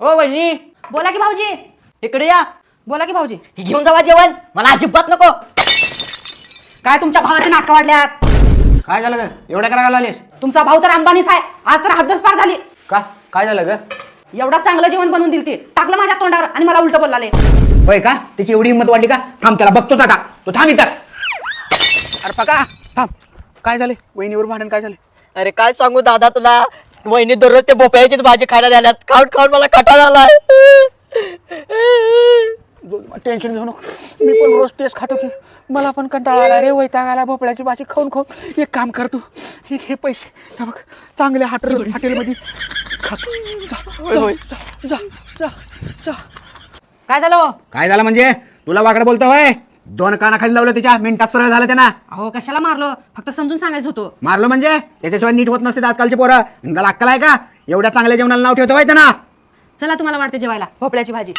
ओ वहिनी, बोला की भाऊजी. इकडे या. बोला की भाऊजी. ही घेऊन जावा जेवण, मला अजिबात नको. काय तुमच्या भावाचे नाटकं वाढल्यात? काय झालं ग? एवढ्या करायला आलीस? तुमचा भाऊ तर अंबानीच आहे. आज तर हद्दच पार झाली. का? काय झालं ग? एवढा चांगलं जेवण बनवून दिल ते टाकलं माझ्या तोंडावर आणि मला उलट बोललाले. होय का? तिची एवढी हिंमत वाढली का? थांब, त्याला बघतोच आता. तू थांब इथं. अरे पका थांब. काय झाले? वहिनीवर भांडण काय झाले? अरे काय सांगू दादा तुला, वहिनी दररोज ते भोपळ्याचीच भाजी खायला द्याल्यात. खाऊन खाऊन मला कंटाळा आलाय. टेन्शन घेऊ नको. मी पण रोज टेस्ट खातो की. मला पण कंटाळा आला रे, वैताग आला भोपळ्याची भाजी खाऊन खाऊन. एक काम कर तू, हे पैसे हे बघ चांगल्या हॉटेलमध्ये खातो. जा जा जा जा. काय झालं हो? काय झालं म्हणजे? तुला वाकडं बोलतो होय? 2 कानाखाली लावलं तिच्या, मिनिटात सरळ झालं त्यांना. अहो कशाला मारलो, फक्त समजून सांगायचं होतं. मारलं म्हणजे? त्याच्याशिवाय नीट होत नसते आजकालचे पोरं. त्याला अक्कल आहे का? एवढ्या चांगल्या जेवणाला नाव ठेवतो होय त्यांना. चला तुम्हाला वाटते जेवायला भोपळ्याची भाजी.